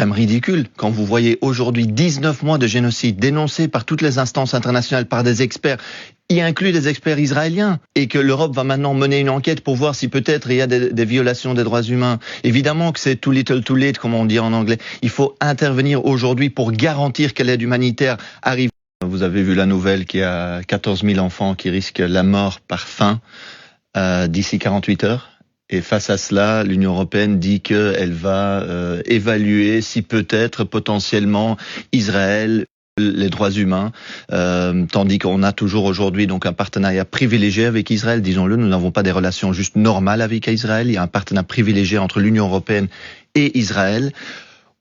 quand même ridicule quand vous voyez aujourd'hui 19 mois de génocide dénoncés par toutes les instances internationales, par des experts, y inclut des experts israéliens, et que l'Europe va maintenant mener une enquête pour voir si peut-être il y a des violations des droits humains. Évidemment que c'est too little too late, comme on dit en anglais. Il faut intervenir aujourd'hui pour garantir que l'aide humanitaire arrive. Vous avez vu la nouvelle qu'il y a 14 000 enfants qui risquent la mort par faim d'ici 48 heures. Et face à cela, l'Union européenne dit qu'elle va évaluer si peut-être potentiellement Israël les droits humains, tandis qu'on a toujours aujourd'hui donc un partenariat privilégié avec Israël, disons-le, nous n'avons pas des relations juste normales avec Israël, il y a un partenariat privilégié entre l'Union européenne et Israël,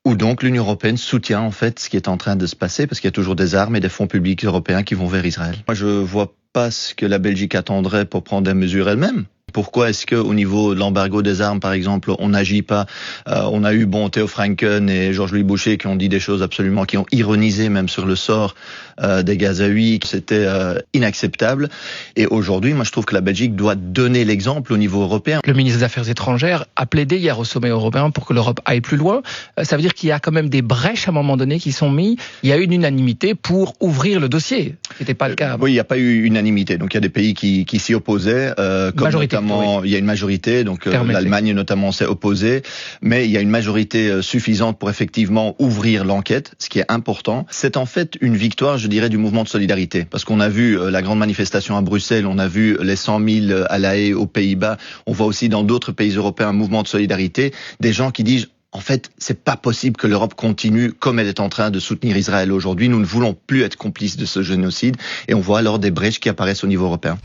où donc l'Union européenne soutient en fait ce qui est en train de se passer, parce qu'il y a toujours des armes et des fonds publics européens qui vont vers Israël. Moi je vois pas ce que la Belgique attendrait pour prendre des mesures elle-même. Pourquoi est-ce qu'au niveau de l'embargo des armes, par exemple, on n'agit pas? On a eu Theo Franken et Georges-Louis Boucher qui ont dit des choses absolument, qui ont ironisé même sur le sort des Gazaouis, que c'était inacceptable. Et aujourd'hui, moi je trouve que la Belgique doit donner l'exemple au niveau européen. Le ministre des Affaires étrangères a plaidé hier au sommet européen pour que l'Europe aille plus loin. Ça veut dire qu'il y a quand même des brèches à un moment donné qui sont mises. Il y a eu une unanimité pour ouvrir le dossier. C'était pas le cas. Oui, il n'y a pas eu unanimité. Donc il y a des pays qui s'y opposaient, comme majorité, notamment, il y a une majorité, donc l'Allemagne notamment s'est opposée, mais il y a une majorité suffisante pour effectivement ouvrir l'enquête, ce qui est important. C'est en fait une victoire, je dirais, du mouvement de solidarité, parce qu'on a vu la grande manifestation à Bruxelles, on a vu les 100 000 à La Haye, aux Pays-Bas, on voit aussi dans d'autres pays européens un mouvement de solidarité, des gens qui disent en fait, c'est pas possible que l'Europe continue comme elle est en train de soutenir Israël aujourd'hui. Nous ne voulons plus être complices de ce génocide, et on voit alors des brèches qui apparaissent au niveau européen.